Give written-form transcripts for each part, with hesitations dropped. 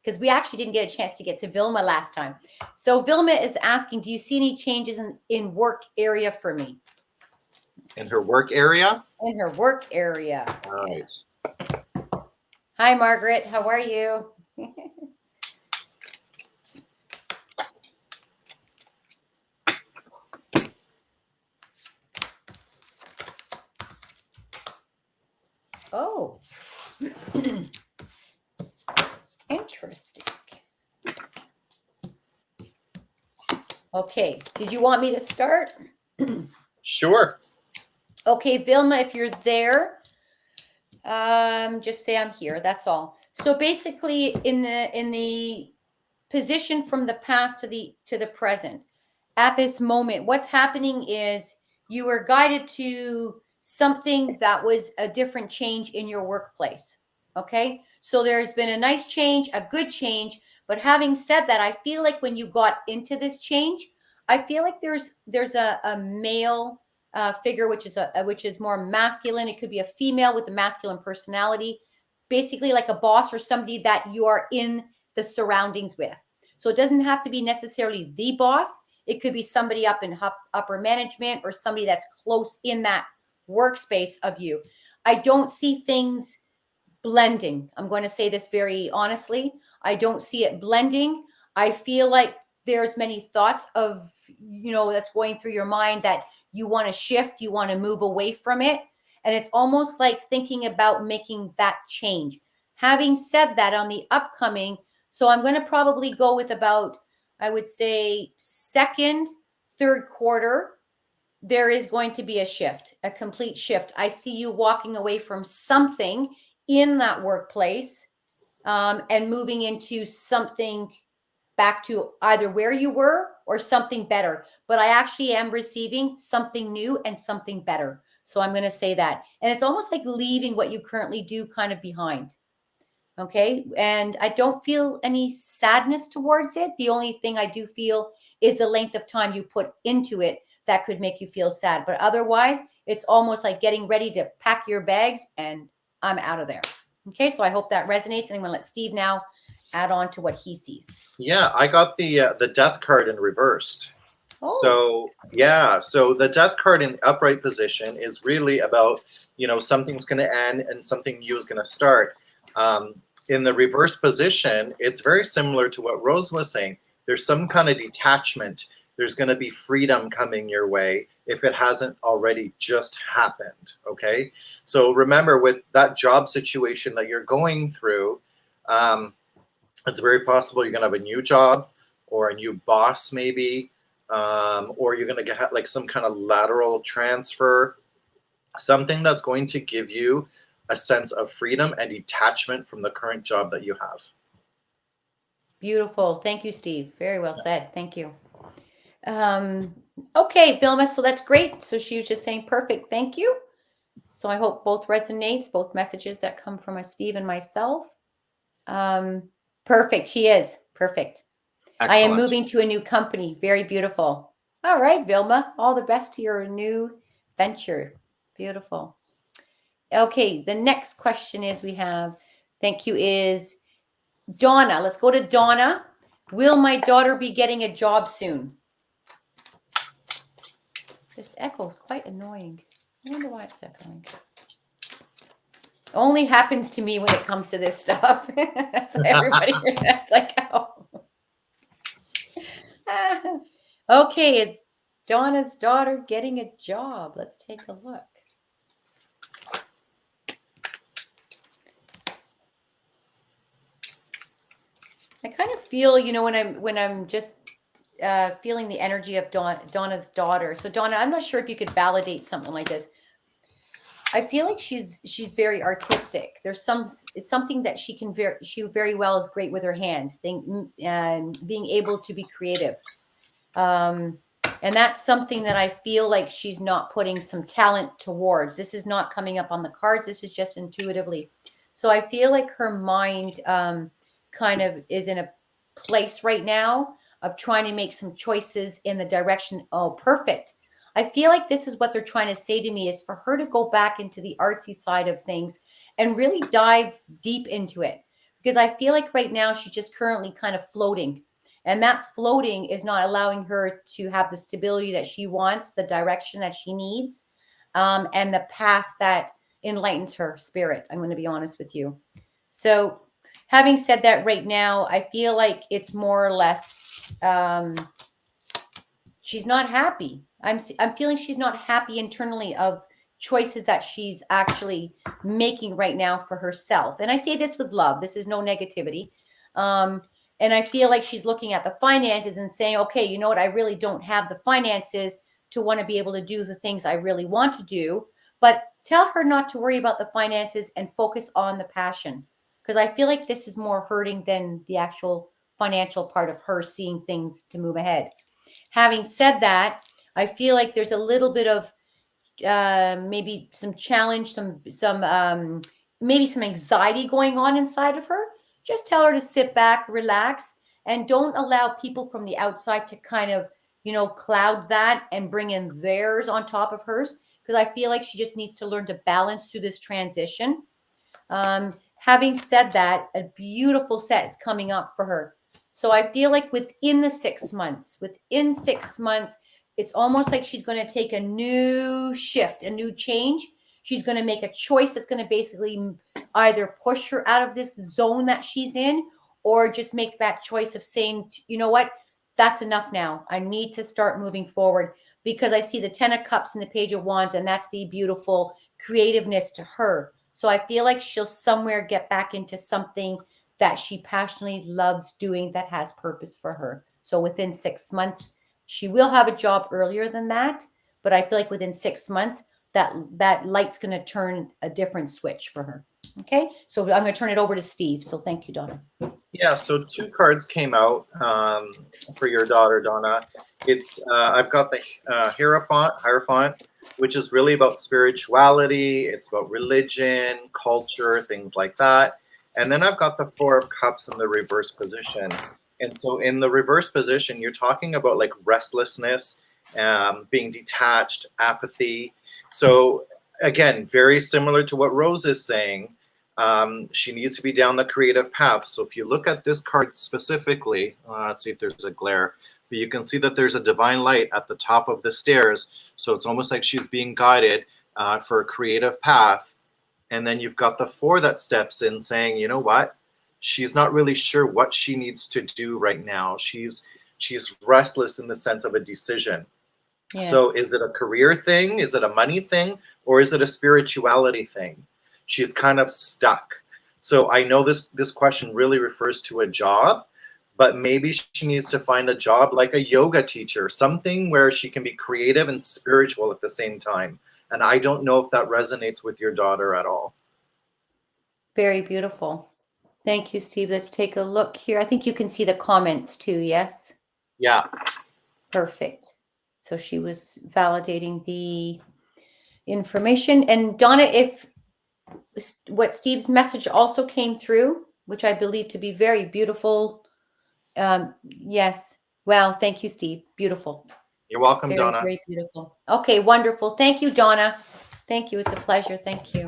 because we actually didn't get a chance to get to Vilma last time. So Vilma is asking, do you see any changes in work area for me? In her work area? In her work area. All right. Hi, Margaret. How are you? Oh, interesting. Okay, did you want me to start? Sure. Okay, Vilma, if you're there, just say I'm here. That's all. So basically, in the position from the past to the present, at this moment, what's happening is you were guided to something that was a different change in your workplace. Okay, so there's been a nice change, a good change. But having said that, I feel like when you got into this change, I feel like there's a male figure, which is more masculine. It could be a female with a masculine personality, basically like a boss or somebody that you are in the surroundings with. So it doesn't have to be necessarily the boss. It could be somebody up in upper management or somebody that's close in that workspace of you. I don't see things blending. I'm going to say this very honestly. I don't see it blending. I feel like there's many thoughts of, that's going through your mind that you want to shift, you want to move away from it. And it's almost like thinking about making that change. Having said that, on the upcoming, so I'm going to probably go with about, I would say, second, third quarter, there is going to be a shift, a complete shift. I see you walking away from something in that workplace and moving into something back to either where you were or something better. But I actually am receiving something new and something better. So I'm going to say that. And it's almost like leaving what you currently do kind of behind. Okay. And I don't feel any sadness towards it. The only thing I do feel is the length of time you put into it that could make you feel sad. But otherwise, it's almost like getting ready to pack your bags and I'm out of there. Okay. So I hope that resonates. And I'm going to let Steve now add on to what he sees. Yeah, I got the death card in reversed. Oh. So yeah, so the death card in upright position is really about, something's going to end and something new is going to start. In the reverse position, it's very similar to what Rose was saying. There's some kind of detachment. There's going to be freedom coming your way if it hasn't already just happened. Okay. So remember, with that job situation that you're going through, it's very possible you're going to have a new job or a new boss, maybe, or you're going to get like some kind of lateral transfer, something that's going to give you a sense of freedom and detachment from the current job that you have. Beautiful. Thank you, Steve. Very well said. Thank you. Okay, Vilma, so that's great. So she was just saying, perfect. Thank you. So I hope both resonates, both messages that come from Steve and myself. Perfect. She is perfect. Excellent. I am moving to a new company. Very beautiful. All right, Vilma, all the best to your new venture. Beautiful. Okay, the next question thank you, is Donna. Let's go to Donna. Will my daughter be getting a job soon? This echo is quite annoying. I wonder why it's echoing. Only happens to me when it comes to this stuff. That's everybody. That's like, oh. Okay, it's Donna's daughter getting a job. Let's take a look. I kind of feel, when I'm just feeling the energy of Donna's daughter. So Donna, I'm not sure if you could validate something like this. I feel like she's very artistic. It's something that she very well is great with her hands, and being able to be creative. And that's something that I feel like she's not putting some talent towards. This is not coming up on the cards. This is just intuitively. So I feel like her mind kind of is in a place right now of trying to make some choices in the direction. Oh, perfect. I feel like this is what they're trying to say to me, is for her to go back into the artsy side of things and really dive deep into it. because I feel like right now she's just currently kind of floating. And that floating is not allowing her to have the stability that she wants, the direction that she needs, and the path that enlightens her spirit. I'm going to be honest with you. So, having said that, right now, I feel like it's more or less she's not happy. I'm feeling she's not happy internally of choices that she's actually making right now for herself. And I say this with love. This is no negativity. And I feel like she's looking at the finances and saying, okay, you know what? I really don't have the finances to want to be able to do the things I really want to do. But tell her not to worry about the finances and focus on the passion. Because I feel like this is more hurting than the actual financial part of her seeing things to move ahead. Having said that, I feel like there's a little bit of maybe some challenge, some maybe some anxiety going on inside of her. Just tell her to sit back, relax, and don't allow people from the outside to kind of, cloud that and bring in theirs on top of hers. Because I feel like she just needs to learn to balance through this transition. Having said that, a beautiful set is coming up for her. So I feel like within 6 months, it's almost like she's going to take a new shift, a new change. She's going to make a choice that's going to basically either push her out of this zone that she's in, or just make that choice of saying, you know what, that's enough now. I need to start moving forward, because I see the 10 of Cups and the Page of Wands, and that's the beautiful creativeness to her. So I feel like she'll somewhere get back into something that she passionately loves doing that has purpose for her. So within 6 months, she will have a job earlier than that, but I feel like within 6 months, that light's going to turn a different switch for her. Okay, so I'm going to turn it over to Steve. So thank you, Donna. Yeah, so 2 cards came out for your daughter, Donna. It's I've got the Hierophant, which is really about spirituality. It's about religion, culture, things like that. And then I've got the 4 of Cups in the reverse position. And so in the reverse position, you're talking about like restlessness, being detached, apathy. So again, very similar to what Rose is saying. She needs to be down the creative path. So if you look at this card specifically, let's see if there's a glare, but you can see that there's a divine light at the top of the stairs. So it's almost like she's being guided for a creative path. And then you've got the 4 that steps in saying, you know what? She's not really sure what she needs to do right now. She's restless in the sense of a decision. Yes. So is it a career thing? Is it a money thing? Or is it a spirituality thing? She's kind of stuck. So I know this question really refers to a job, but maybe she needs to find a job like a yoga teacher, something where she can be creative and spiritual at the same time. And I don't know if that resonates with your daughter at all. Very beautiful. Thank you, Steve. Let's take a look here. I think you can see the comments too, yes? Yeah. Perfect. So she was validating the information. And Donna, if what Steve's message also came through, which I believe to be very beautiful. Yes. Well, thank you, Steve. Beautiful. You're welcome, very, Donna. Very beautiful. Okay, wonderful. Thank you, Donna. Thank you. It's a pleasure. Thank you.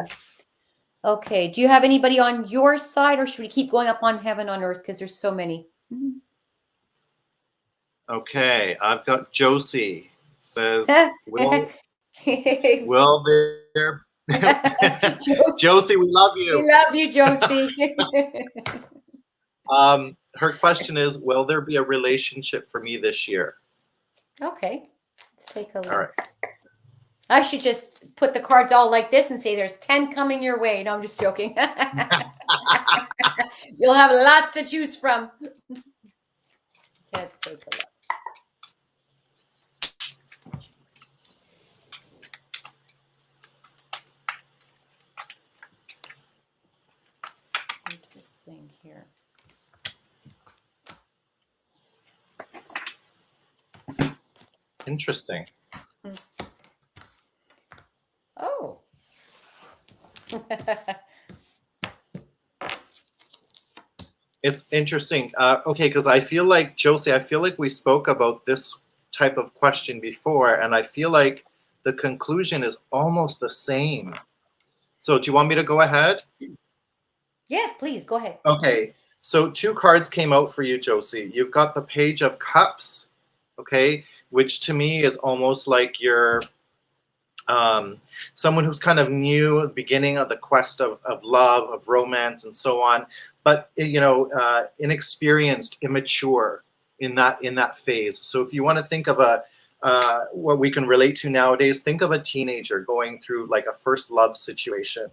Okay. Do you have anybody on your side, or should we keep going up on Heaven on Earth? Because there's so many. Mm-hmm. Okay. I've got Josie. Says, will there... Josie, we love you. We love you, Josie. Her question is, will there be a relationship for me this year? Okay. Let's take a look. All right. I should just put the cards all like this and say there's 10 coming your way. No, I'm just joking. You'll have lots to choose from. Let's take a look. Interesting here. Interesting. Oh. It's interesting. Okay, because I feel like, Josie, I feel like we spoke about this type of question before, and I feel like the conclusion is almost the same. So do you want me to go ahead? Yes, please go ahead. Okay, so two cards came out for you, Josie. You've got the Page of Cups, okay, which to me is almost like you're someone who's kind of new, beginning of the quest of love, of romance, and so on, but inexperienced, immature in that phase. So if you want to think of a what we can relate to nowadays, think of a teenager going through like a first love situation.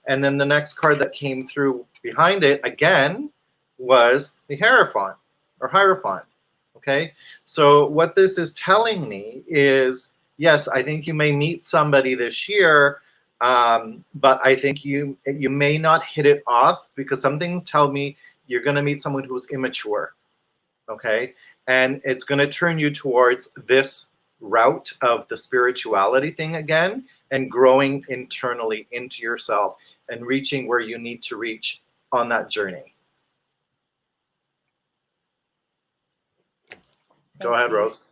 And then the next card that came through behind it again was the Hierophant or Hierophant. Okay. So what this is telling me is, yes, I think you may meet somebody this year, but I think you may not hit it off because some things tell me you're going to meet someone who's immature. Okay. And it's going to turn you towards this route of the spirituality thing again and growing internally into yourself and reaching where you need to reach on that journey. Go ahead, Rose.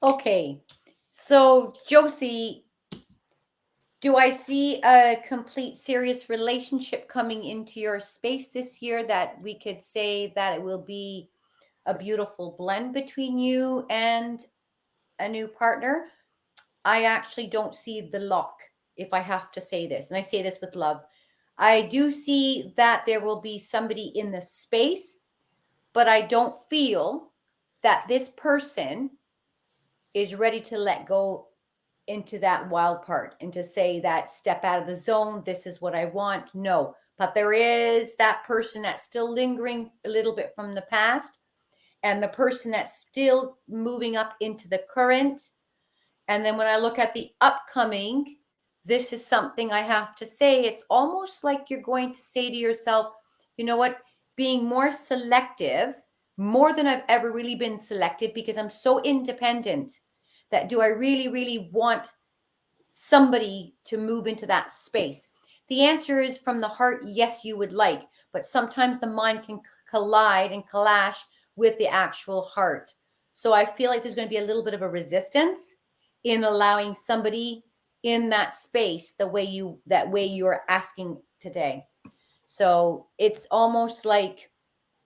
Okay. So, Josie, do I see a complete serious relationship coming into your space this year that we could say that it will be a beautiful blend between you and a new partner? I actually don't see the lock, if I have to say this, and I say this with love. I do see that there will be somebody in the space, but I don't feel that this person is ready to let go into that wild part and to say that step out of the zone. This is what I want. No, but there is that person that's still lingering a little bit from the past and the person that's still moving up into the current. And then when I look at the upcoming, this is something I have to say. It's almost like you're going to say to yourself, you know what, being more selective, more than I've ever really been selective because I'm so independent that do I really, really want somebody to move into that space? The answer is from the heart, yes, you would like, but sometimes the mind can collide and clash with the actual heart. So I feel like there's going to be a little bit of a resistance in allowing somebody in that space the way you're asking today. So it's almost like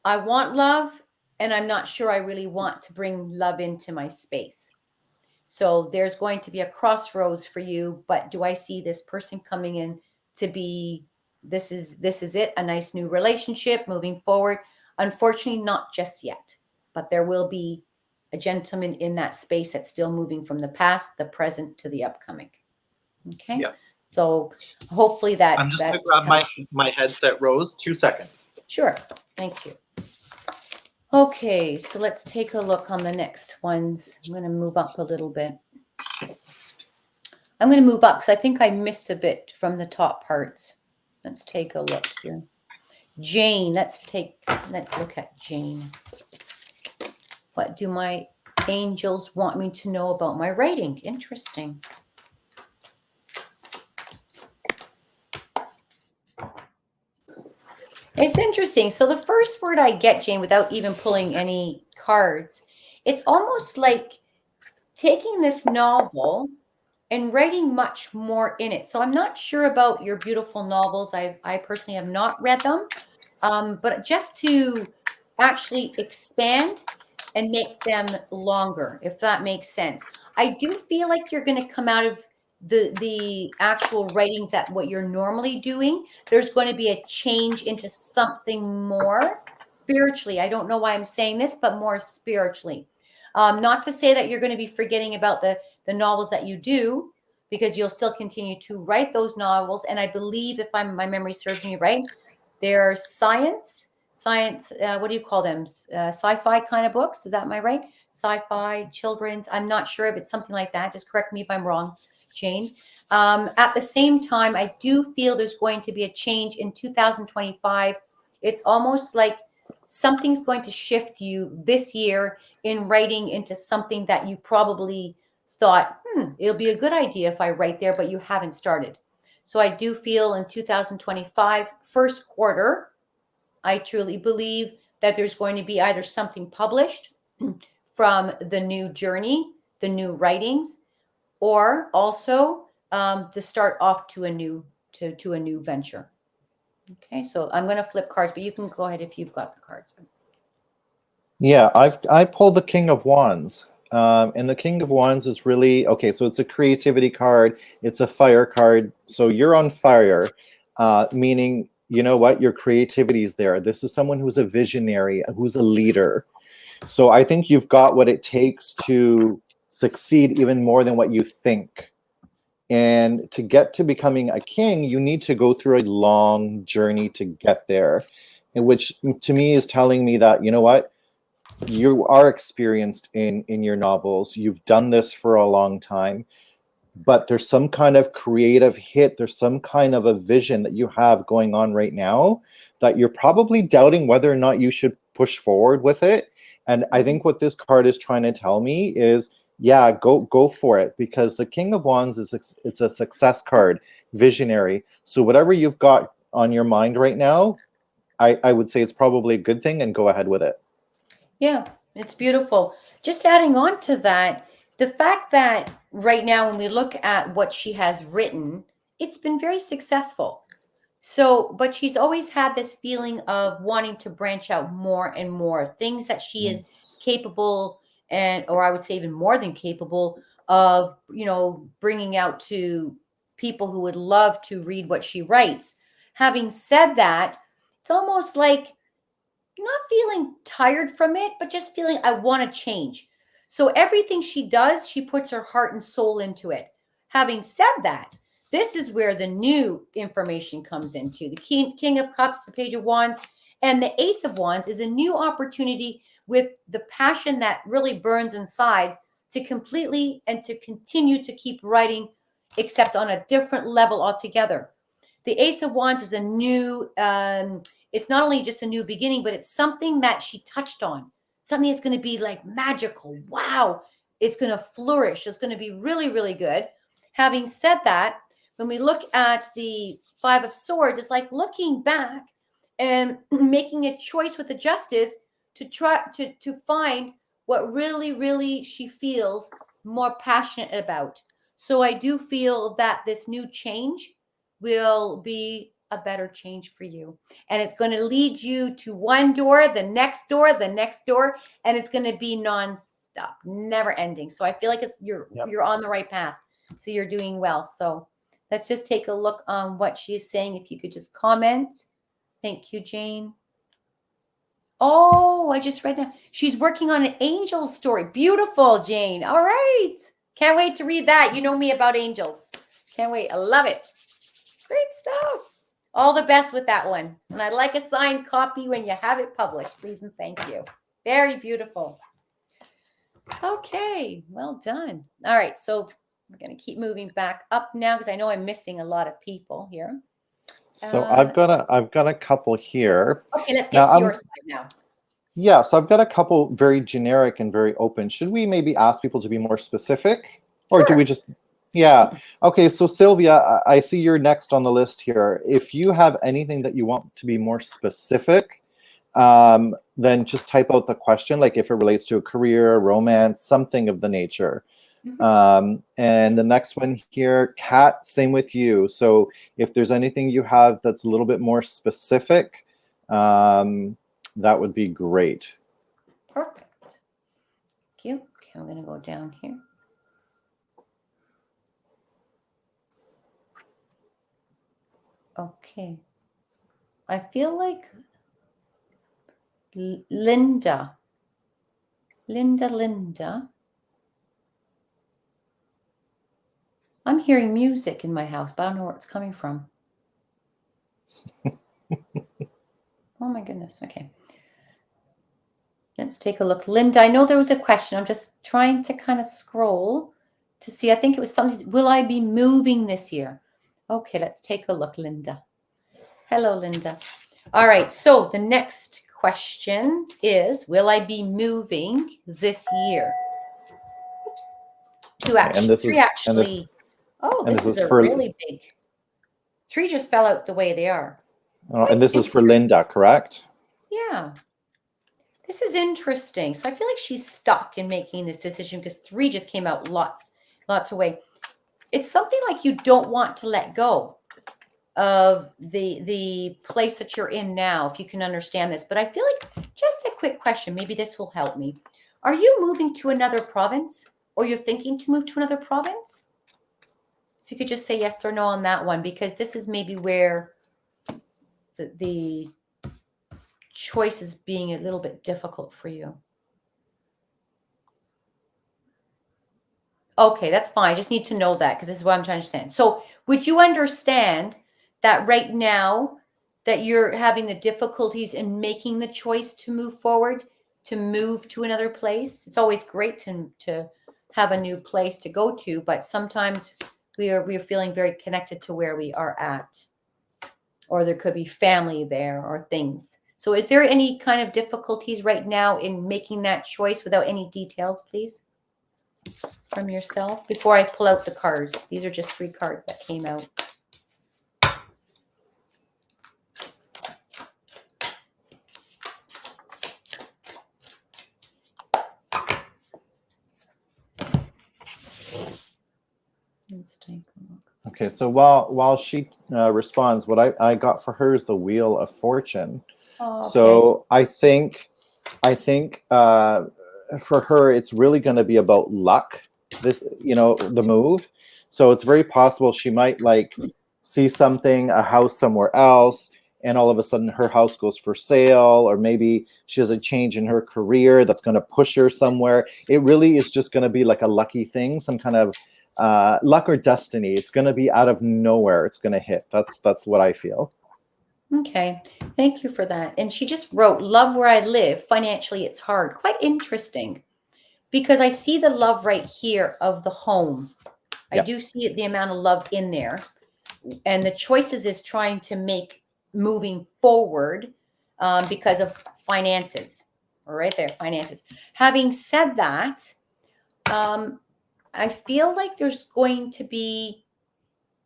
I want love and I'm not sure I really want to bring love into my space. So there's going to be a crossroads for you, but do I see this person coming in to be this is it, a nice new relationship moving forward? Unfortunately, not just yet, but there will be a gentleman in that space that's still moving from the past, the present to the upcoming. Okay. Yeah. So hopefully that I'm just that going to grab helps you. my headset, Rose. 2 seconds. Sure. Thank you. Okay, so let's take a look on the next ones. I'm going to move up a little bit. I'm going to move up because I think I missed a bit from the top parts. Let's take a look here. Jane, let's look at Jane. What do my angels want me to know about my writing? Interesting. It's interesting. So the first word I get, Jane, without even pulling any cards, it's almost like taking this novel and writing much more in it. So I'm not sure about your beautiful novels. I personally have not read them, but just to actually expand and make them longer, if that makes sense. I do feel like you're going to come out of the actual writings that what you're normally doing. There's going to be a change into something more spiritually. I don't know why I'm saying this, but more spiritually. Not to say that you're going to be forgetting about the novels that you do, because you'll still continue to write those novels. And I believe, if my memory serves me right, they're science. What do you call them? Sci-fi kind of books. Is that my right? Sci-fi, children's. I'm not sure if it's something like that. Just correct me if I'm wrong, Jane. At the same time, I do feel there's going to be a change in 2025. It's almost like something's going to shift you this year in writing into something that you probably thought, it'll be a good idea if I write there, but you haven't started. So I do feel in 2025, first quarter, I truly believe that there's going to be either something published from the new journey, the new writings, or also the start off to a new venture. Okay, so I'm going to flip cards, but you can go ahead if you've got the cards. Yeah, I pulled the King of Wands. And the King of Wands is really okay. So it's a creativity card. It's a fire card. So you're on fire, meaning you know what, your creativity is there. This is someone who's a visionary, who's a leader. So I think you've got what it takes to succeed even more than what you think. And to get to becoming a king, you need to go through a long journey to get there, and which to me is telling me that, you know what, you are experienced in your novels. You've done this for a long time, but there's some kind of creative hit. There's some kind of a vision that you have going on right now that you're probably doubting whether or not you should push forward with it. And I think what this card is trying to tell me is, yeah, go for it, because the King of Wands it's a success card, visionary. So whatever you've got on your mind right now, I would say it's probably a good thing, and go ahead with it. Yeah, it's beautiful. Just adding on to that, the fact that right now, when we look at what she has written, it's been very successful. So, but she's always had this feeling of wanting to branch out more and more things that she is capable and, or I would say even more than capable of, bringing out to people who would love to read what she writes. Having said that, it's almost like not feeling tired from it, but just feeling I want to change. So everything she does, she puts her heart and soul into it. Having said that, this is where the new information comes into. The King of Cups, the Page of Wands, and the Ace of Wands is a new opportunity with the passion that really burns inside to completely and to continue to keep writing, except on a different level altogether. The Ace of Wands is a new, it's not only just a new beginning, but it's something that she touched on, something that's going to be like magical. Wow. It's going to flourish. It's going to be really, really good. Having said that, when we look at the Five of Swords, it's like looking back and making a choice with the Justice to try to find what really, really she feels more passionate about. So I do feel that this new change will be a better change for you. And it's going to lead you to one door, the next door, the next door, and it's going to be nonstop, never ending. So I feel like you're on the right path. So you're doing well. So let's just take a look on what she's saying. If you could just comment. Thank you, Jane. Oh, I just read now. She's working on an angel story. Beautiful, Jane. All right. Can't wait to read that. You know me about angels. Can't wait. I love it. Great stuff. All the best with that one. And I'd like a signed copy when you have it published, please and thank you. Very beautiful. Okay, well done. All right, so we're going to keep moving back up now because I know I'm missing a lot of people here. So I've got a couple here. Okay, let's get to your side now. Yeah, so I've got a couple very generic and very open. Should we maybe ask people to be more specific? Or do we just... Yeah. Okay, so Sylvia, I see you're next on the list here. If you have anything that you want to be more specific, then just type out the question, like if it relates to a career, romance, something of the nature. And the next one here, Kat, same with you. So if there's anything you have that's a little bit more specific, that would be great. Perfect. Thank you. Okay, I'm going to go down here. Okay. I feel like Linda. I'm hearing music in my house, but I don't know where it's coming from. Oh my goodness. Okay. Let's take a look. Linda, I know there was a question. I'm just trying to kind of scroll to see. I think it was something. Will I be moving this year? Okay, let's take a look, Linda. Hello, Linda. All right, so the next question is, will I be moving this year? Oops. Three actually. This is a really big. Three just fell out the way they are. Oh, and this is for Linda, correct? Yeah. This is interesting. So I feel like she's stuck in making this decision because three just came out lots away. It's something like you don't want to let go. of the place that you're in now, if you can understand this. But I feel like, just a quick question, maybe this will help me. Are you moving to another province, or you're thinking to move to another province? If you could just say yes or no on that one, because this is maybe where the choice is being a little bit difficult for you. Okay, that's fine. I just need to know that, because this is what I'm trying to understand. So would you understand that right now that you're having the difficulties in making the choice to move forward, to move to another place? It's always great to have a new place to go to, but sometimes we are feeling very connected to where we are at, or there could be family there or things. So is there any kind of difficulties right now in making that choice, without any details, please, from yourself, before I pull out the cards? These are just 3 cards that came out. Let's take a look. Okay, so while she responds, what I got for her is the Wheel of Fortune. Oh, okay. So I think for her, it's really going to be about luck. This, the move. So it's very possible she might like see something, a house somewhere else, and all of a sudden her house goes for sale, or maybe she has a change in her career that's going to push her somewhere. It really is just going to be like a lucky thing, some kind of luck or destiny. It's going to be out of nowhere. It's going to hit. That's what I feel. Okay, thank you for that. And she just wrote, love where I live. Financially, it's hard. Quite interesting, because I see the love right here of the home. I Yep. do see the amount of love in there. And the choices is trying to make moving forward because of finances. Right there, finances. Having said that, I feel like there's going to be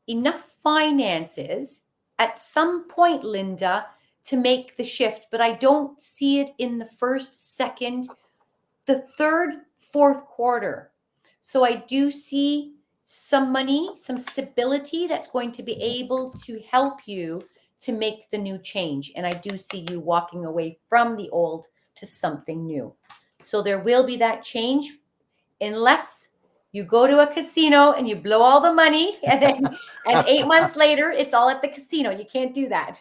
enough finances at some point, Linda, to make the shift, but I don't see it in the first, second, the third, fourth quarter. So I do see some money, some stability that's going to be able to help you to make the new change. And I do see you walking away from the old to something new. So there will be that change, unless you go to a casino and you blow all the money, and 8 months later it's all at the casino. You can't do that.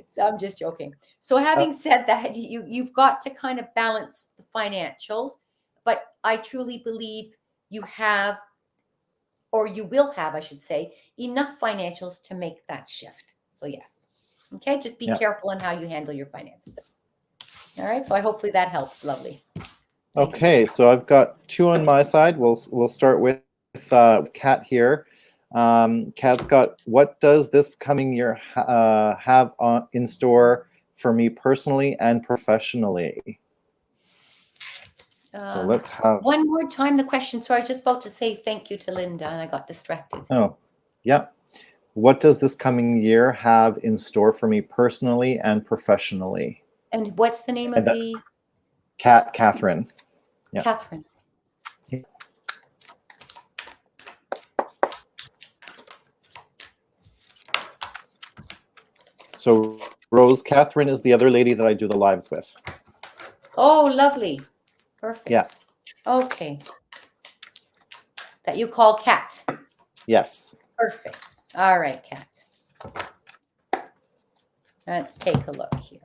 So I'm just joking. So having said that, you've got to kind of balance the financials, but I truly believe you have, or you will have, I should say, enough financials to make that shift. So yes. Okay, just be careful on how you handle your finances. All right, so hopefully that helps. Lovely. Okay, so I've got 2 on my side. We'll start with Kat here. Kat's got, what does this coming year have in store for me personally and professionally? So let's have one more time the question. So I was just about to say thank you to Linda and I got distracted. Oh, yeah. What does this coming year have in store for me personally and professionally? And what's the name of the Catherine? Yeah. Catherine. Yeah. So Rose, Catherine is the other lady that I do the lives with. Oh, lovely. Perfect. Yeah. Okay. That you call Kat. Yes. Perfect. All right, Kat. Let's take a look here.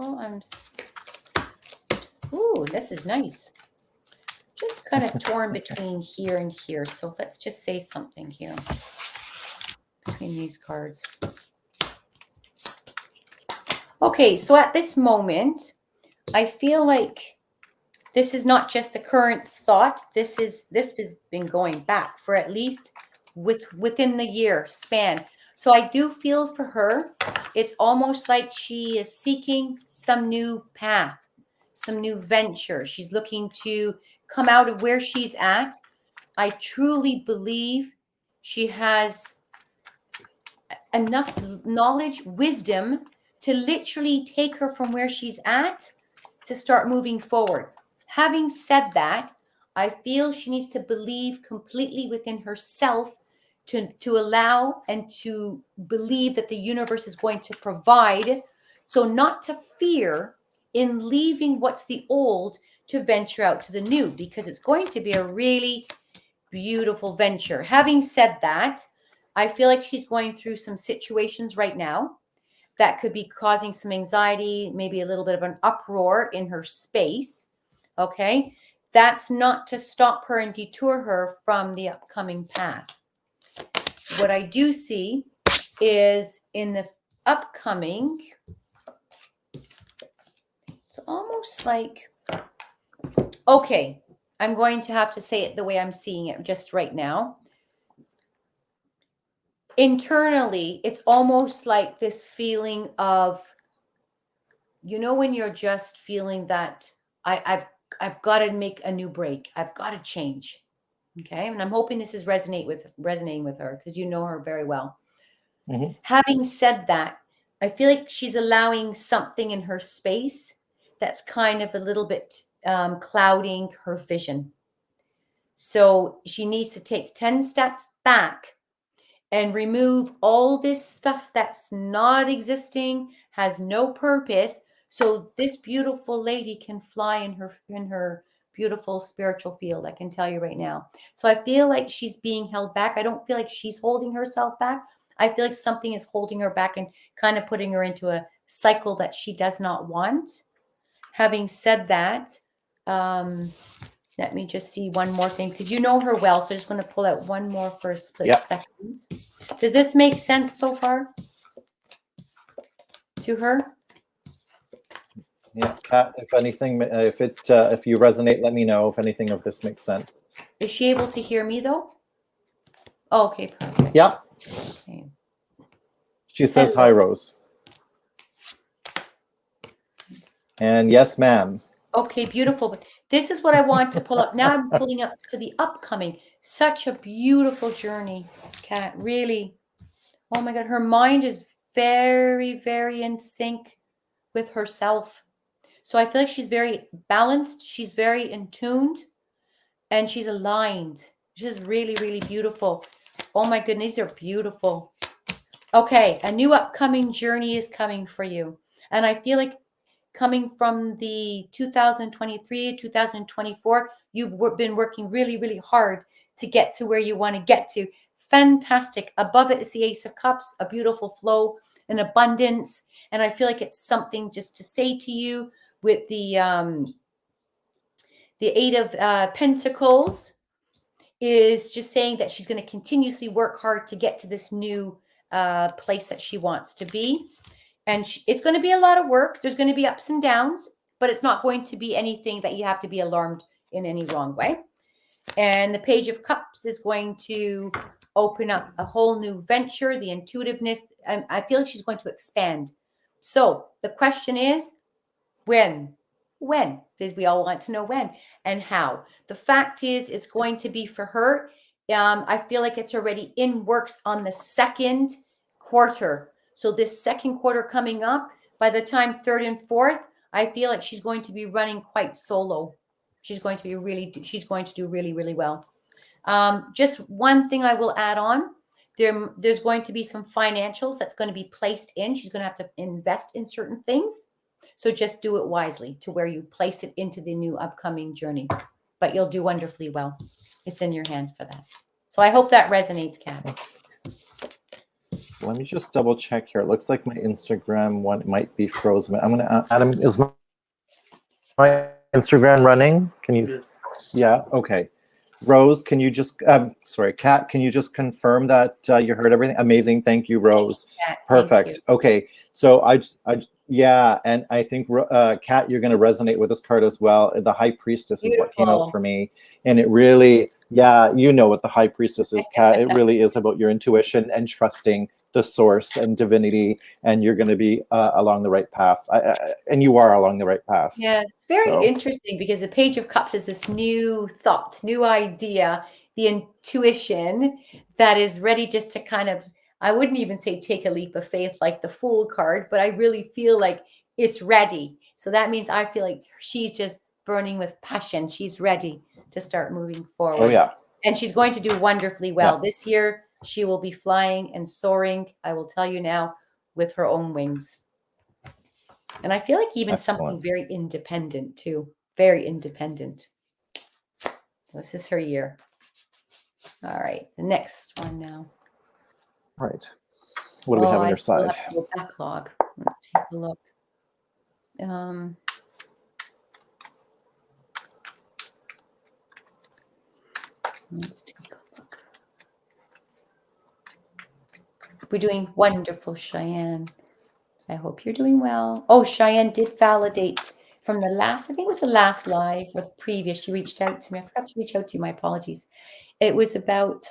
Oh, ooh, this is nice. Just kind of torn between here and here. So let's just say something here between these cards. Okay, so at this moment, I feel like this is not just the current thought. This has been going back for at least within the year span. So I do feel for her, it's almost like she is seeking some new path, some new venture. She's looking to come out of where she's at. I truly believe she has enough knowledge, wisdom to literally take her from where she's at to start moving forward. Having said that, I feel she needs to believe completely within herself to allow and to believe that the universe is going to provide. So not to fear in leaving what's the old to venture out to the new, because it's going to be a really beautiful venture. Having said that, I feel like she's going through some situations right now that could be causing some anxiety, maybe a little bit of an uproar in her space. Okay. That's not to stop her and detour her from the upcoming path. What I do see is in the upcoming, it's almost like, okay, I'm going to have to say it the way I'm seeing it just right now. Internally, it's almost like this feeling of, when you're just feeling that I've got to make a new break. I've got to change. Okay. And I'm hoping this is resonating with her, because you know her very well. Mhm. Having said that, I feel like she's allowing something in her space that's kind of a little bit clouding her vision. So she needs to take 10 steps back and remove all this stuff that's not existing, has no purpose, so this beautiful lady can fly in her beautiful spiritual field. I can tell you right now. So I feel like she's being held back. I don't feel like she's holding herself back. I feel like something is holding her back and kind of putting her into a cycle that she does not want. Having said that, let me just see one more thing, because you know her well. So I just want to pull out one more for a split second. Does this make sense so far to her? Yeah, Kat, if anything, if you resonate, let me know if anything of this makes sense. Is she able to hear me though? Oh, okay, perfect. Yep. Okay. She says, Hello. hi, Rose. And yes, ma'am. Okay, beautiful. But this is what I want to pull up. Now I'm pulling up to the upcoming. Such a beautiful journey, Kat. Really. Oh my God. Her mind is very, very in sync with herself. So I feel like she's very balanced. She's very in tuned, and she's aligned. She's really, really beautiful. Oh my goodness, these are beautiful. Okay, a new upcoming journey is coming for you. And I feel like coming from the 2023, 2024, you've been working really, really hard to get to where you want to get to. Fantastic. Above it is the Ace of Cups, a beautiful flow, an abundance. And I feel like it's something just to say to you with the Eight of Pentacles is just saying that she's going to continuously work hard to get to this new place that she wants to be. And it's going to be a lot of work. There's going to be ups and downs, but it's not going to be anything that you have to be alarmed in any wrong way. And the Page of Cups is going to open up a whole new venture, the intuitiveness. I feel like she's going to expand. So the question is, when? When? Because we all want to know when and how. The fact is, it's going to be for her. I feel like it's already in works on the second quarter. So this second quarter coming up, by the time third and fourth, I feel like she's going to be running quite solo. She's going to do really, really well. Just one thing I will add on. There's going to be some financials that's going to be placed in. She's going to have to invest in certain things. So just do it wisely to where you place it into the new upcoming journey. But you'll do wonderfully well. It's in your hands for that. So I hope that resonates, Kat. Let me just double check here. It looks like my Instagram one might be frozen. I'm going to, Adam, is my Instagram running? Can you? Yeah, okay. Rose, can you just, sorry, Kat, can you just confirm that you heard everything? Amazing. Thank you, Rose. Kat, Perfect. thank you. Okay. So yeah, and I think, Kat, you're going to resonate with this card as well. The High Priestess is what came out for me. And it really, yeah, you know what the High Priestess is, Kat. It really is about your intuition and trusting the source and divinity, and you're going to be along the right path. And you are along the right path. Yeah, it's very interesting because the Page of Cups is this new thought, new idea, the intuition that is ready just to kind of, I wouldn't even say take a leap of faith like the Fool card, but I really feel like it's ready. So that means I feel like she's just burning with passion. She's ready to start moving forward. Oh yeah. And she's going to do wonderfully well. This year, she will be flying and soaring, I will tell you now, with her own wings. And I feel like even something very independent too. Very independent. This is her year. All right. The next one now. Right. What do we have on your side? Backlog. Let's take a look. Let's take a look. We're doing wonderful, Cheyenne. I hope you're doing well. Oh, Cheyenne did validate from the last, I think it was the last live or the previous. She reached out to me. I forgot to reach out to you. My apologies. It was about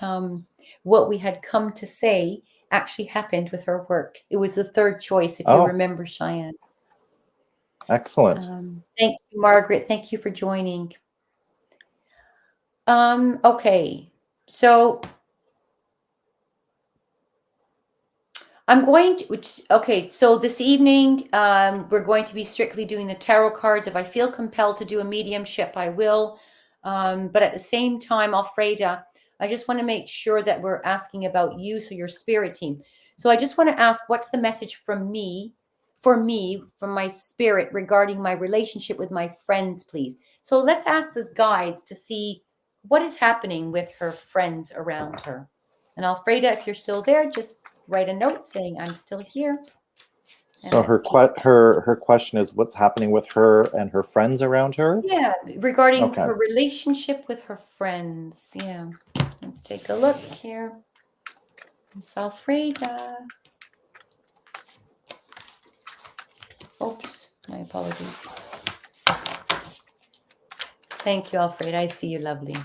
what we had come to say actually happened with her work. It was the third choice, if you remember, Cheyenne. Excellent. Thank you, Margaret. Thank you for joining. Okay, so I'm going to, okay, so this evening, we're going to be strictly doing the tarot cards. If I feel compelled to do a mediumship, I will. But at the same time, Alfreda, I just want to make sure that we're asking about you, so your spirit team. So I just want to ask, what's the message from me, from my spirit regarding my relationship with my friends, please? So let's ask these guides to see what is happening with her friends around her. And Alfreda, if you're still there, just write a note saying I'm still here. So her question is, what's happening with her and her friends around her? Yeah, regarding her relationship with her friends. Yeah, let's take a look here. Miss Alfreda. Oops, my apologies. Thank you, Alfreda. I see you, lovely.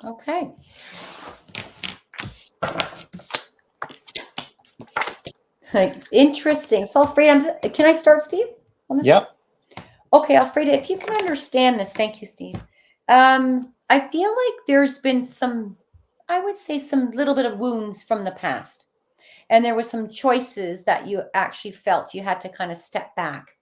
Okay. Interesting. So, Alfreda, can I start, Steve? Yep. Okay, Alfreda, if you can understand this, thank you, Steve. I feel like there's been some, I would say, some little bit of wounds from the past. And there were some choices that you actually felt you had to kind of step back.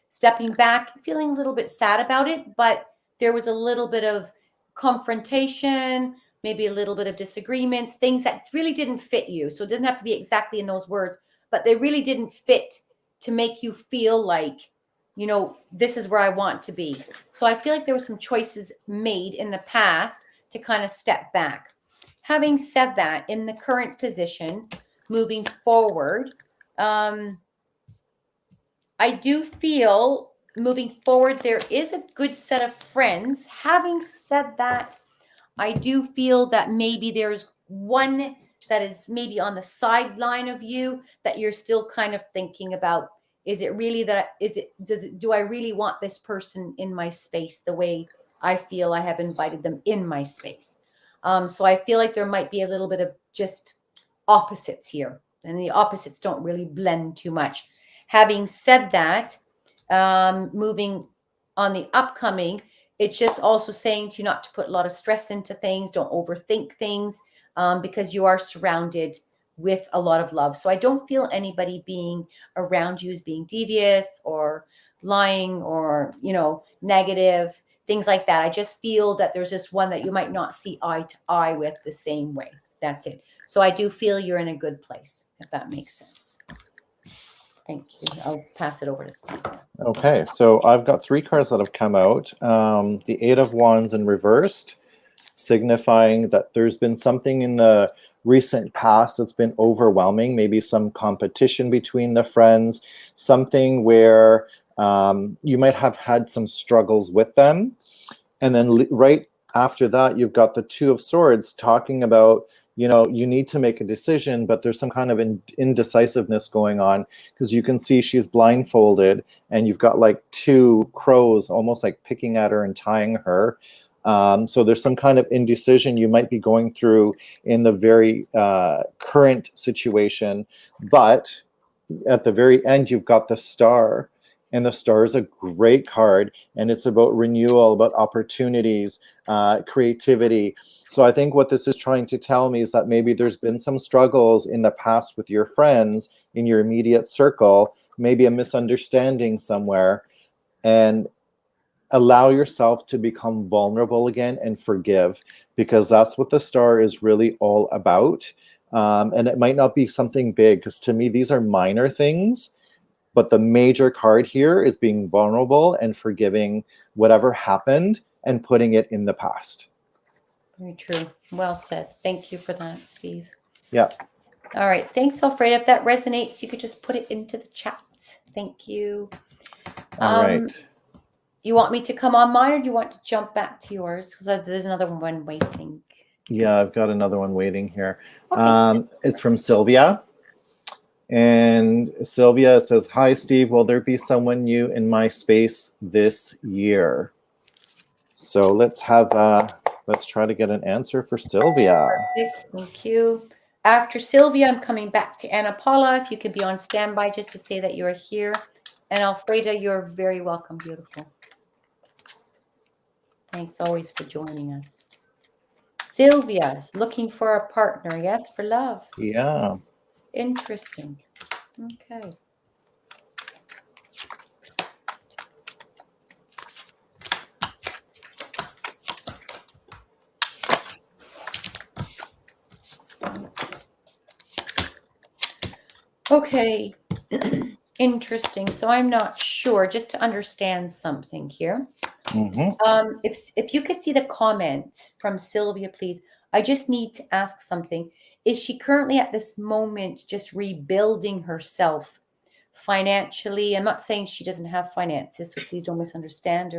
Stepping back, feeling a little bit sad about it, but there was a little bit of confrontation, maybe a little bit of disagreements, things that really didn't fit you. So it doesn't have to be exactly in those words, but they really didn't fit to make you feel like, you know, this is where I want to be. So I feel like there were some choices made in the past to kind of step back. Having said that, in the current position, moving forward, I do feel moving forward, there is a good set of friends. Having said that, I do feel that maybe there's one that is maybe on the sideline of you that you're still kind of thinking about. Is it really that, do I really want this person in my space the way I feel I have invited them in my space? So I feel like there might be a little bit of just opposites here, and the opposites don't really blend too much. Having said that, moving on the upcoming, it's just also saying to you not to put a lot of stress into things. Don't overthink things, because you are surrounded with a lot of love. So I don't feel anybody being around you as being devious or lying or, you know, negative, things like that. I just feel that there's just one that you might not see eye to eye with the same way. That's it. So I do feel you're in a good place, if that makes sense. Thank you. I'll pass it over to Steve. Okay, so I've got 3 cards that have come out. The 8 of Wands in reversed, signifying that there's been something in the recent past that's been overwhelming, maybe some competition between the friends, something where you might have had some struggles with them. And then right after that, you've got the 2 of Swords talking about, you know, you need to make a decision, but there's some kind of indecisiveness going on, because you can see she's blindfolded and you've got like 2 crows almost like picking at her and tying her. So there's some kind of indecision you might be going through in the very current situation, but at the very end, you've got the Star. And the Star is a great card, and it's about renewal, about opportunities, creativity. So I think what this is trying to tell me is that maybe there's been some struggles in the past with your friends in your immediate circle, maybe a misunderstanding somewhere, and allow yourself to become vulnerable again and forgive, because that's what the Star is really all about. And it might not be something big, because to me, these are minor things. But the major card here is being vulnerable and forgiving whatever happened and putting it in the past. Very true. Well said. Thank you for that, Steve. Yeah. All right. Thanks, Alfredo. If that resonates, you could just put it into the chat. Thank you. All right. You want me to come on mine, or do you want to jump back to yours? Because there's another one waiting. Yeah, I've got another one waiting here. Okay. It's from Sylvia. And Sylvia says, "Hi, Steve. Will there be someone new in my space this year?" So let's try to get an answer for Sylvia. Perfect. Thank you. After Sylvia, I'm coming back to Anna Paula. If you could be on standby just to say that you're here. And Alfreda, you're very welcome. Beautiful. Thanks always for joining us. Sylvia is looking for a partner. Yes, for love. Yeah. Interesting. Okay. Okay. Interesting. So I'm not sure, just to understand something here. Mm-hmm. If you could see the comment from Sylvia, please. I just need to ask something. Is she currently at this moment just rebuilding herself financially? I'm not saying she doesn't have finances, so please don't misunderstand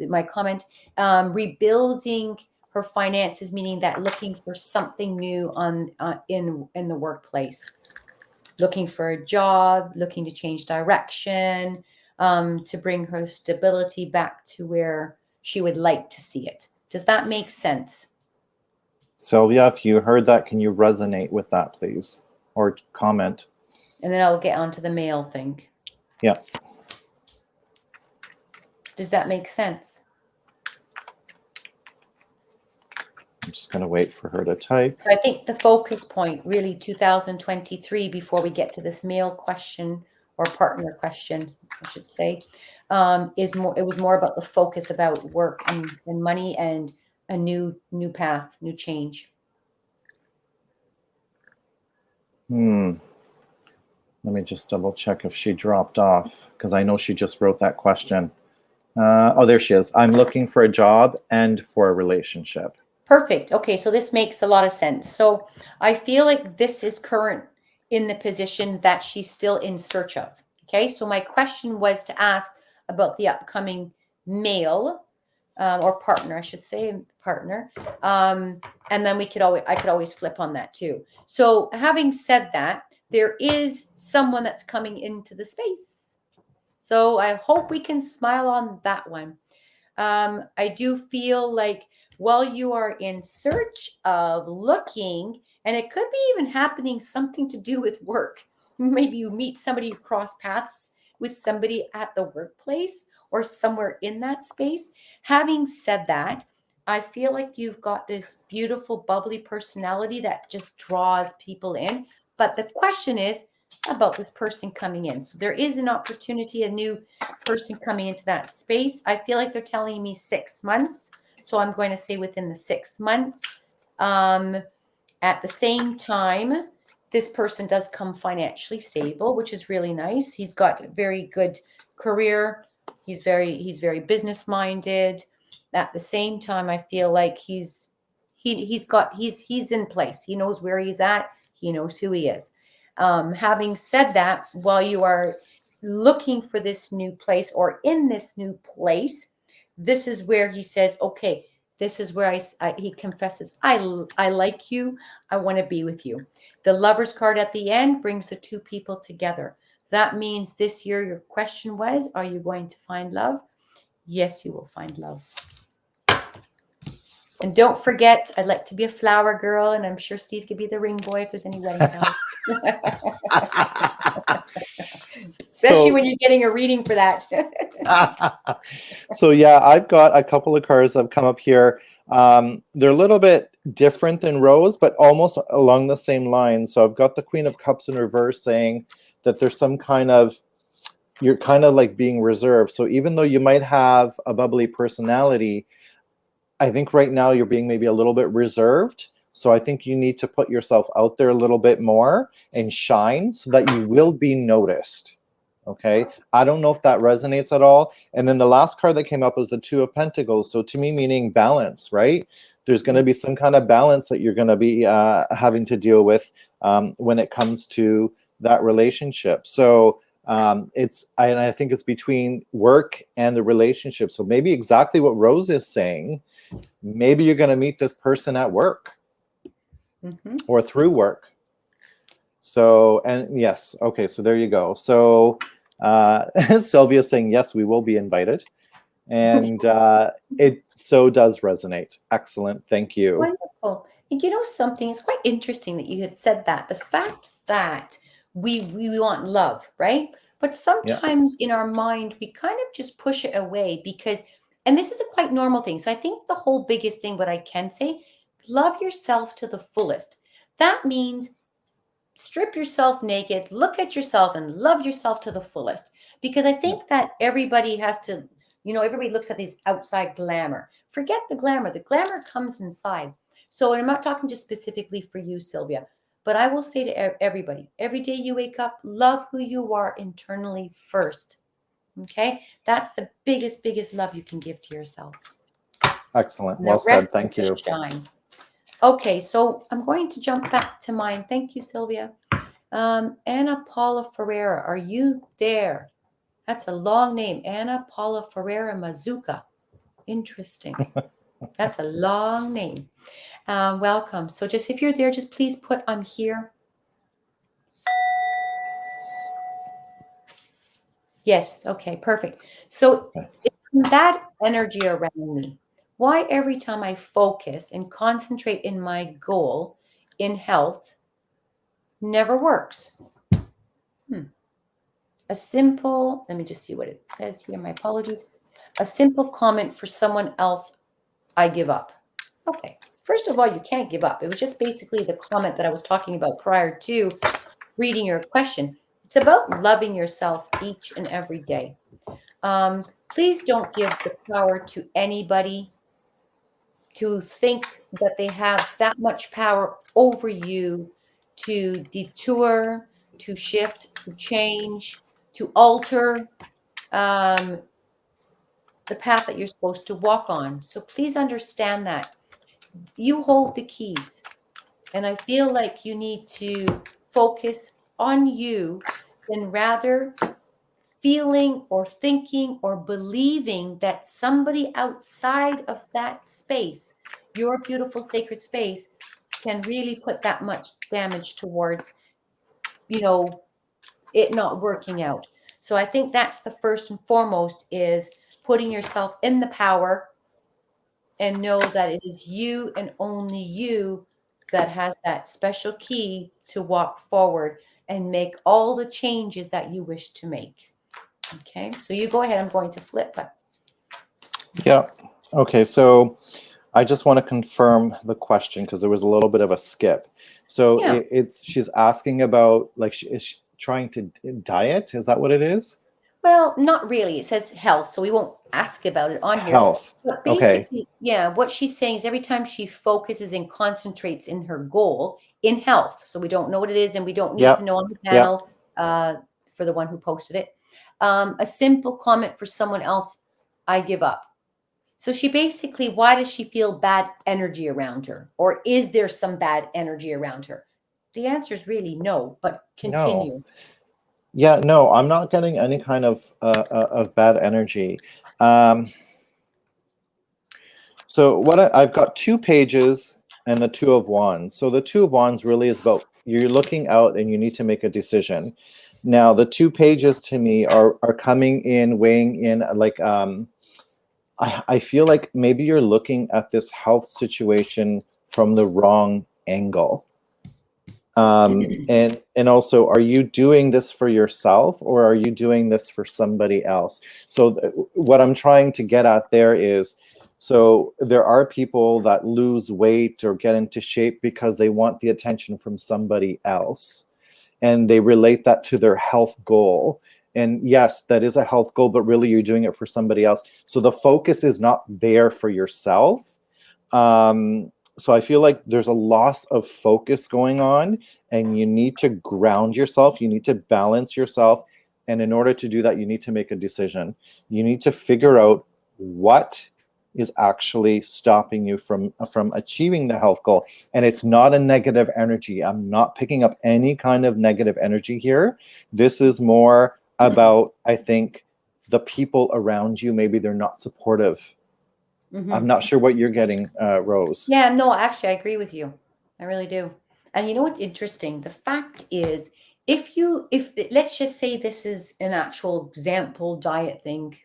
my comment. Rebuilding her finances, meaning that looking for something new in the workplace, looking for a job, looking to change direction, to bring her stability back to where she would like to see it. Does that make sense? Sylvia, if you heard that, can you resonate with that, please? Or comment? And then I'll get onto the mail thing. Yeah. Does that make sense? I'm just going to wait for her to type. So I think the focus point, really 2023, before we get to this mail question or partner question, I should say, is more. It was more about the focus about work and money and a new path, new change. Let me just double check if she dropped off, because I know she just wrote that question. Oh, there she is. I'm looking for a job and for a relationship. Perfect. Okay, so this makes a lot of sense. So I feel like this is current in the position that she's still in search of. Okay, so my question was to ask about the upcoming male or partner, I should say, partner. And then I could always flip on that too. So having said that, there is someone that's coming into the space. So I hope we can smile on that one. I do feel like while you are in search of looking, and it could be even happening something to do with work. Maybe you meet somebody, you cross paths with somebody at the workplace or somewhere in that space. Having said that, I feel like you've got this beautiful, bubbly personality that just draws people in. But the question is about this person coming in. So there is an opportunity, a new person coming into that space. I feel like they're telling me 6 months. So I'm going to say within the 6 months. At the same time, this person does come financially stable, which is really nice. He's got a very good career. He's very business minded. At the same time, I feel like he's in place. He knows where he's at. He knows who he is. Having said that, while you are looking for this new place or in this new place, this is where he says, okay, this is where he confesses, I like you. I want to be with you. The Lover's card at the end brings the two people together. That means this year, your question was, are you going to find love? Yes, you will find love. And don't forget, I'd like to be a flower girl, and I'm sure Steve could be the ring boy if there's any wedding bells. Especially when you're getting a reading for that. So yeah, I've got a couple of cards that have come up here. They're a little bit different than Rose, but almost along the same lines. So I've got the Queen of Cups in reverse saying that there's some kind of, you're kind of like being reserved. So even though you might have a bubbly personality, I think right now you're being maybe a little bit reserved. So I think you need to put yourself out there a little bit more and shine so that you will be noticed. Okay. I don't know if that resonates at all. And then the last card that came up was the Two of Pentacles. So to me, meaning balance, right? There's going to be some kind of balance that you're going to be having to deal with when it comes to that relationship. So and I think it's between work and the relationship. So maybe exactly what Rose is saying, maybe you're going to meet this person at work or through work. So, and yes, okay, so there you go. So Sylvia's saying, yes, we will be invited. And it so does resonate. Excellent, thank you. Wonderful. And you know something, it's quite interesting that you had said that. The fact that we want love, right? But sometimes in our mind, we kind of just push it away because, and this is a quite normal thing. So I think the whole biggest thing, what I can say, love yourself to the fullest. That means strip yourself naked, look at yourself and love yourself to the fullest. Because I think that everybody has to, you know, everybody looks at these outside glamour. Forget the glamour. The glamour comes inside. So I'm not talking just specifically for you, Sylvia, but I will say to everybody, every day you wake up, love who you are internally first. Okay? That's the biggest love you can give to yourself. Excellent. Well said. Thank you. Shine. Okay, so I'm going to jump back to mine. Thank you, Sylvia. Ana Paula Ferreira, are you there? That's a long name. Ana Paula Ferreira Mazuka. Interesting. That's a long name. Welcome. So just if you're there, just please put I'm here. Yes. Okay, perfect. So it's that energy around me. Why every time I focus and concentrate in my goal in health never works? A simple, let me just see what it says here. My apologies. A simple comment for someone else, I give up. Okay. First of all, you can't give up. It was just basically the comment that I was talking about prior to reading your question. It's about loving yourself each and every day. Please don't give the power to anybody to think that they have that much power over you to detour, to shift, to change, to alter the path that you're supposed to walk on. So please understand that you hold the keys. And I feel like you need to focus on you than rather feeling or thinking or believing that somebody outside of that space, your beautiful sacred space, can really put that much damage towards, you know, it not working out. So I think that's the first and foremost, is putting yourself in the power and know that it is you and only you that has that special key to walk forward and make all the changes that you wish to make. Okay, so you go ahead. I'm going to flip. Yeah. Okay, so I just want to confirm the question because there was a little bit of a skip. So she's asking about, like, is she trying to diet? Is that what it is? Well, not really. It says health, so we won't ask about it on here. Health. But basically, what she's saying is every time she focuses and concentrates in her goal in health, so we don't know what it is, and we don't need to know on the panel for the one who posted it. A simple comment for someone else, I give up. So she basically, why does she feel bad energy around her? Or is there some bad energy around her? The answer is really no, but continue. No. Yeah, no, I'm not getting any kind of bad energy. So what I've got 2 pages and the 2 of Wands. So the 2 of Wands really is about you're looking out and you need to make a decision. Now the 2 pages to me are coming in, weighing in, like I feel like maybe you're looking at this health situation from the wrong angle. And also, are you doing this for yourself or are you doing this for somebody else? So what I'm trying to get at there is, so there are people that lose weight or get into shape because they want the attention from somebody else, and they relate that to their health goal. And yes, that is a health goal, but really you're doing it for somebody else. So the focus is not there for yourself. So I feel like there's a loss of focus going on, and you need to ground yourself. You need to balance yourself. And in order to do that, you need to make a decision. You need to figure out what is actually stopping you from achieving the health goal. And it's not a negative energy. I'm not picking up any kind of negative energy here. This is more about, I think, the people around you. Maybe they're not supportive. I'm not sure what you're getting, Rose. Yeah, no, actually, I agree with you. I really do. And you know what's interesting? The fact is, if let's just say this is an actual example diet thing,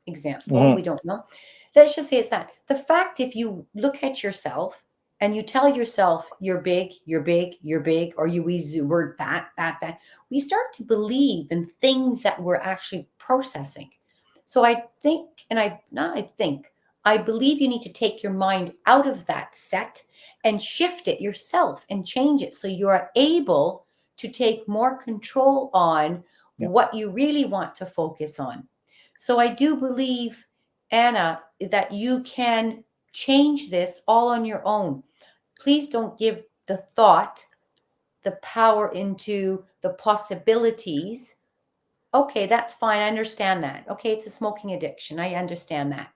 we don't know. Let's just say it's that. The fact, if you look at yourself and you tell yourself you're big, you're big, you're big, or you use the word fat, fat, fat, we start to believe in things that we're actually processing. So I think, I believe you need to take your mind out of that set and shift it yourself and change it so you are able to take more control on what you really want to focus on. So I do believe, Anna, that you can change this all on your own. Please don't give the thought the power into the possibilities. Okay, that's fine. I understand that. Okay, it's a smoking addiction. I understand that.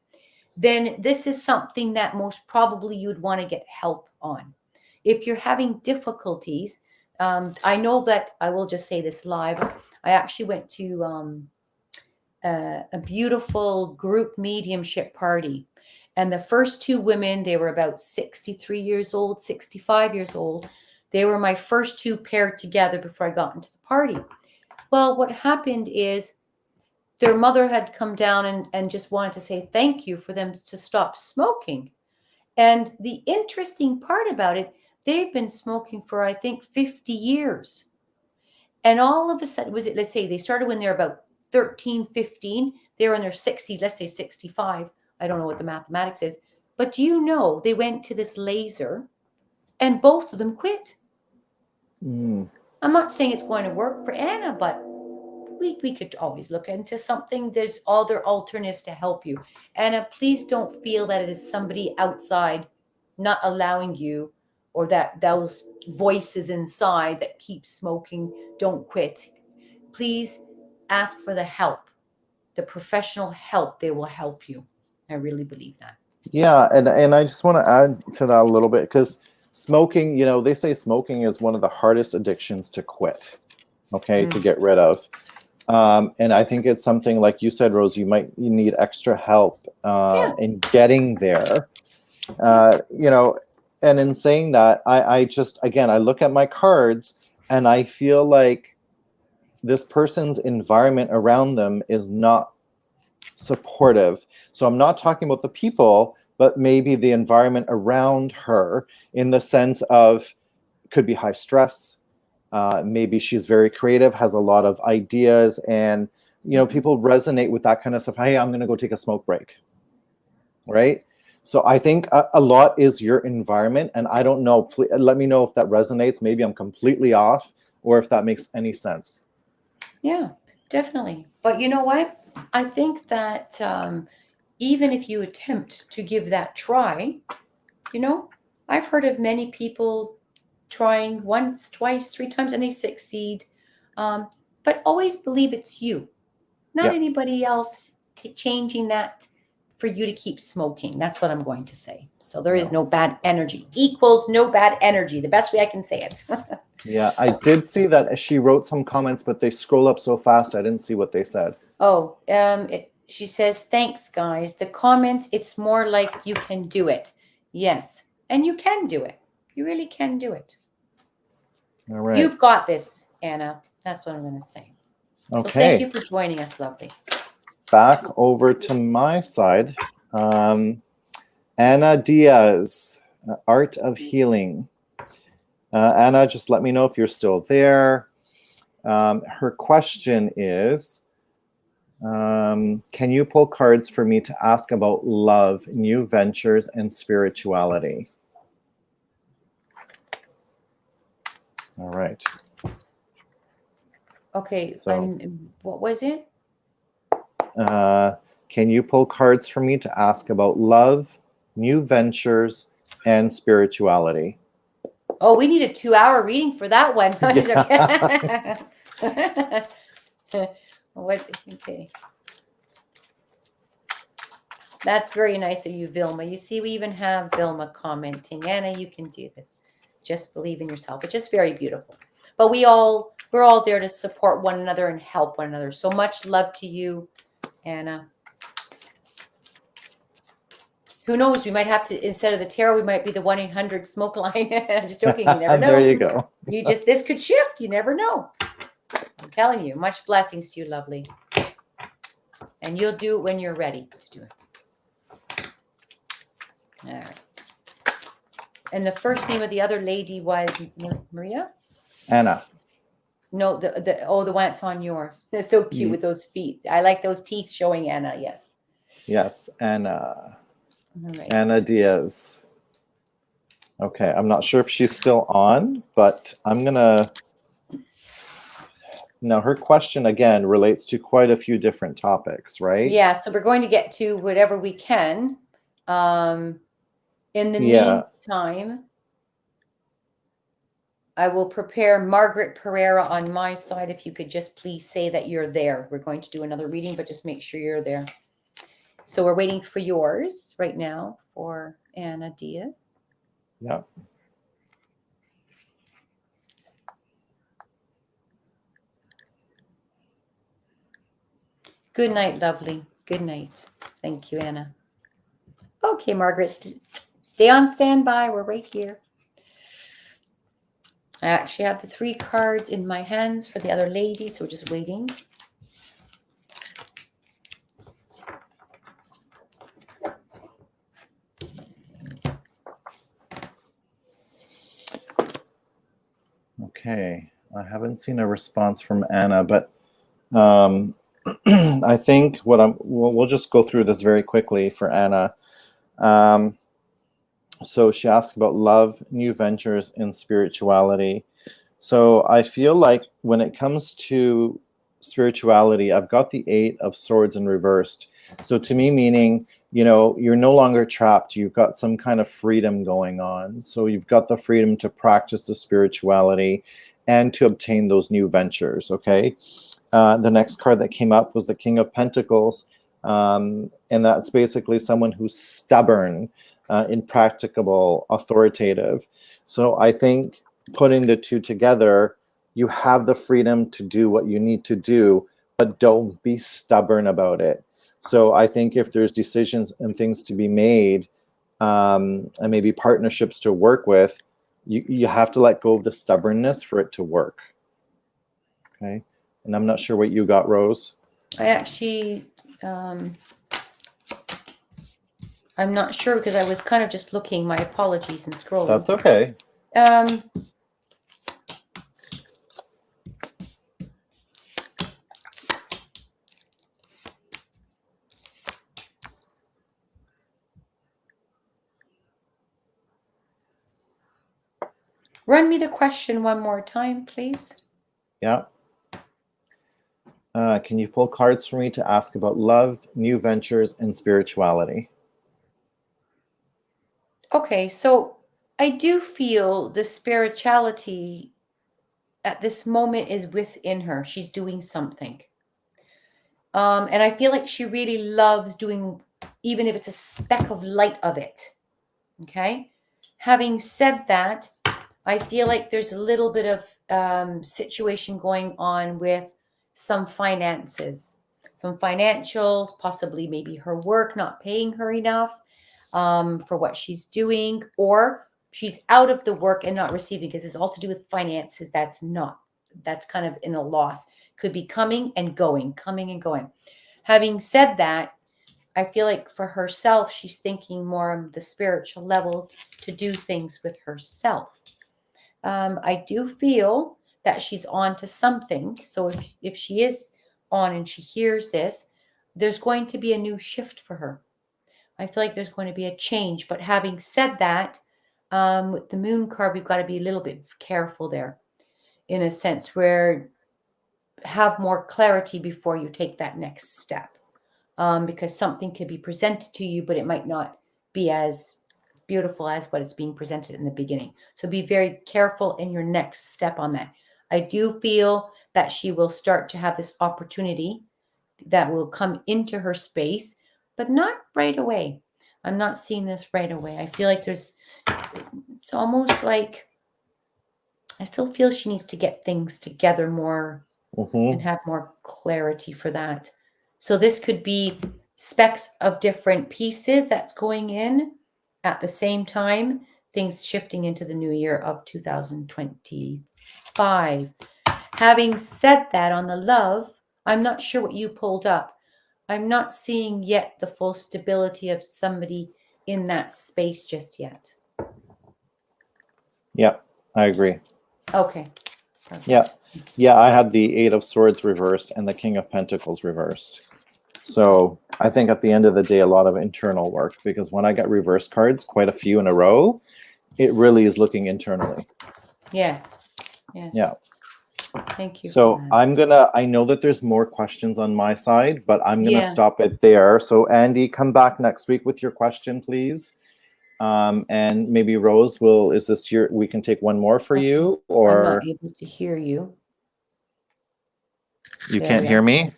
Then this is something that most probably you'd want to get help on. If you're having difficulties, I know that, I will just say this live, I actually went to a beautiful group mediumship party. And the first two women, they were about 63 years old, 65 years old. They were my first two paired together before I got into the party. Well, what happened is, their mother had come down and just wanted to say thank you for them to stop smoking. And the interesting part about it, they've been smoking for, I think, 50 years. And all of a sudden, let's say they started when they're about 13, 15. They were in their 60s, let's say 65. I don't know what the mathematics is. But do you know, they went to this laser and both of them quit. I'm not saying it's going to work for Anna, but we could always look into something. There's other alternatives to help you. Anna, please don't feel that it is somebody outside not allowing you, or that those voices inside that keep smoking, don't quit. Please ask for the help, the professional help. They will help you. I really believe that. Yeah, and I just want to add to that a little bit, because smoking, they say smoking is one of the hardest addictions to quit, to get rid of. And I think it's something, like you said, Rose, you need extra help in getting there. And in saying that, I just, again, I look at my cards and I feel like this person's environment around them is not supportive. So I'm not talking about the people, but maybe the environment around her, in the sense of, could be high stress. Maybe she's very creative, has a lot of ideas, and people resonate with that kind of stuff. Hey, I'm going to go take a smoke break, right? So I think a lot is your environment, and I don't know. Please, let me know if that resonates. Maybe I'm completely off, or if that makes any sense. Yeah, definitely. But you know what? I think that even if you attempt to give that try, I've heard of many people trying once, twice, 3 times, and they succeed. But always believe it's you, not anybody else changing that for you to keep smoking. That's what I'm going to say. So there is no bad energy equals no bad energy. The best way I can say it. Yeah, I did see that she wrote some comments, but they scroll up so fast, I didn't see what they said. Oh, she says, thanks, guys. The comments, it's more like you can do it. Yes, and you can do it. You really can do it. All right. You've got this, Anna. That's what I'm going to say. Okay. So thank you for joining us, lovely. Back over to my side. Anna Diaz, Art of Healing. Anna, just let me know if you're still there. Her question is, can you pull cards for me to ask about love, new ventures, and spirituality? All right. Okay. So- What was it? Can you pull cards for me to ask about love, new ventures, and spirituality? Oh, we need a 2-hour reading for that one. What? Okay. That's very nice of you, Vilma. You see, we even have Vilma commenting. Anna, you can do this. Just believe in yourself. It's just very beautiful. But we're all there to support one another and help one another. So much love to you, Anna. Who knows? We might have to, instead of the tarot, we might be the 1-800 smoke line. I'm just joking. You never know. There you go. This could shift. You never know. I'm telling you. Much blessings to you, lovely. And you'll do it when you're ready to do it. All right. And the first name of the other lady was Maria? Anna. No, the one that's on yours. It's so cute with those feet. I like those teeth showing, Anna. Yes. Yes, Anna. All right. Anna Diaz. Okay, I'm not sure if she's still on, but I'm gonna. Now, her question again relates to quite a few different topics, right? Yeah, so we're going to get to whatever we can. In the meantime, I will prepare Margaret Pereira on my side. If you could just please say that you're there. We're going to do another reading, but just make sure you're there. So we're waiting for yours right now for Anna Diaz. Yeah. Good night, lovely. Good night. Thank you, Anna. Okay, Margaret, stay on standby. We're right here. I actually have the 3 cards in my hands for the other lady, so we're just waiting. Okay, I haven't seen a response from Anna, but I think we'll just go through this very quickly for Anna. So she asked about love, new ventures, and spirituality. So I feel like when it comes to spirituality, I've got the 8 of Swords in reversed. So to me, meaning, you're no longer trapped. You've got some kind of freedom going on. So you've got the freedom to practice the spirituality and to obtain those new ventures, okay? The next card that came up was the King of Pentacles. And that's basically someone who's stubborn, impracticable, authoritative. So I think putting the 2 together, you have the freedom to do what you need to do, but don't be stubborn about it. So I think if there's decisions and things to be made, and maybe partnerships to work with, you have to let go of the stubbornness for it to work. Okay. And I'm not sure what you got, Rose. I actually, I'm not sure because I was kind of just looking. My apologies and scrolling. That's okay. Run me the question one more time, please. Yeah. Can you pull cards for me to ask about love, new ventures, and spirituality? Okay, so I do feel the spirituality at this moment is within her. She's doing something. And I feel like she really loves doing, even if it's a speck of light of it. Okay. Having said that, I feel like there's a little bit of situation going on with some finances, some financials, possibly maybe her work not paying her enough for what she's doing, or she's out of the work and not receiving, because it's all to do with finances. That's kind of in a loss. Could be coming and going, coming and going. Having said that, I feel like for herself, she's thinking more on the spiritual level to do things with herself. I do feel that she's on to something. So if she is on and she hears this, there's going to be a new shift for her. I feel like there's going to be a change. But having said that, with the moon card, we've got to be a little bit careful there, in a sense, where have more clarity before you take that next step. Because something could be presented to you, but it might not be as beautiful as what is being presented in the beginning. So be very careful in your next step on that. I do feel that she will start to have this opportunity that will come into her space, but not right away. I'm not seeing this right away. I feel like it's almost like I still feel she needs to get things together more and have more clarity for that. So this could be specks of different pieces that's going in at the same time, things shifting into the new year of 2025. Having said that, on the love, I'm not sure what you pulled up. I'm not seeing yet the full stability of somebody in that space just yet. Yeah, I agree. Okay. Perfect. Yeah, I had the 8 of Swords reversed and the King of Pentacles reversed. So I think at the end of the day, a lot of internal work, because when I get reverse cards, quite a few in a row, it really is looking internally. Yes. Yeah. Thank you. So I know that there's more questions on my side, but I'm gonna Yeah. stop it there. So Andy, come back next week with your question, please. And maybe Rose we can take one more for you, I'm or not able to hear you. you There can't we hear are. me?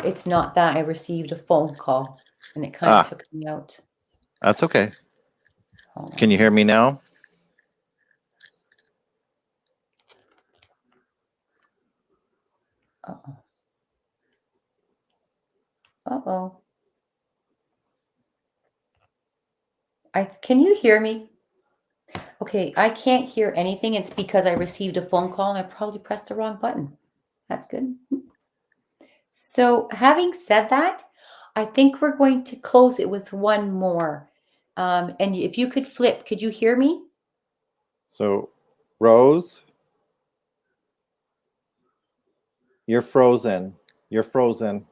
It's not that. I received a phone call and it kind of took me out. That's okay. Hold on Can you hear one me now? second. Uh-oh. Can you hear me? Okay, I can't hear anything. It's because I received a phone call and I probably pressed the wrong button. That's good. So having said that, I think we're going to close it with one more. And if you could flip, could you hear me? So, Rose, you're frozen. You're frozen.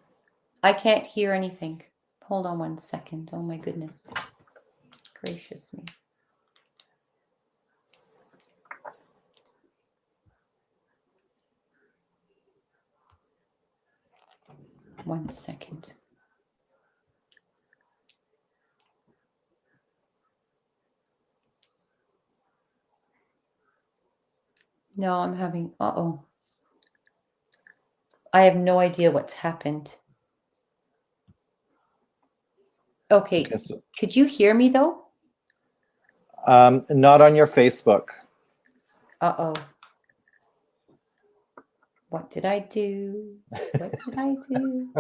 I can't hear anything. Hold on one second. Oh my goodness. Gracious me. One second. No, I'm having, uh-oh. I have no idea what's happened. Okay, Yes. could you hear me though? Not on your Facebook. Uh-oh. What did I do? What did I do?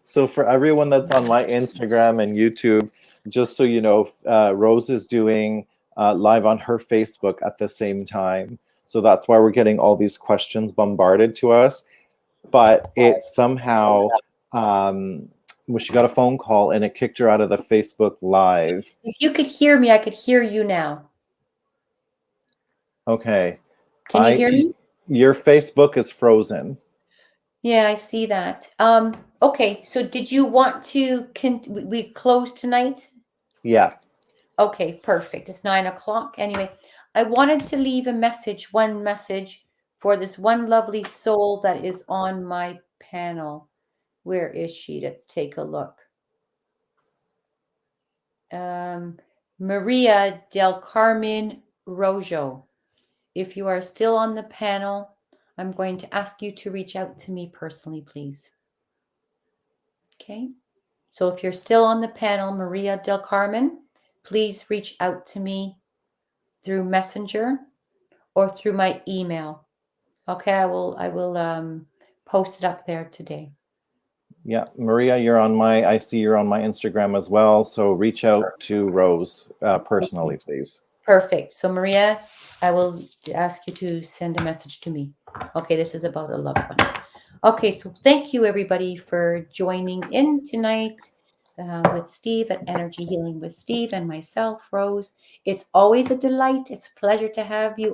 So for everyone that's on my Instagram and YouTube, just so you know, Rose is doing live on her Facebook at the same time. So that's why we're getting all these questions bombarded to us. But it somehow, she got a phone call and it kicked her out of the Facebook Live. If you could hear me, I could hear you now. Okay. Can you hear me? Your Facebook is frozen. Yeah, I see that. Okay, so did you want to, we close tonight? Yeah. Okay, perfect. It's 9 o'clock. Anyway, I wanted to leave a message, one message for this one lovely soul that is on my panel. Where is she? Let's take a look. Maria del Carmen Rojo. If you are still on the panel, I'm going to ask you to reach out to me personally, please. Okay. So if you're still on the panel, Maria del Carmen, please reach out to me through Messenger or through my email. Okay, I will post it up there today. Yeah, Maria, I see you're on my Instagram as well. So reach out to Rose personally, please. Perfect. So Maria, I will ask you to send a message to me. Okay, this is about a loved one. Okay, so thank you everybody for joining in tonight with Steve at Energy Healing with Steve and myself, Rose. It's always a delight. It's a pleasure to have you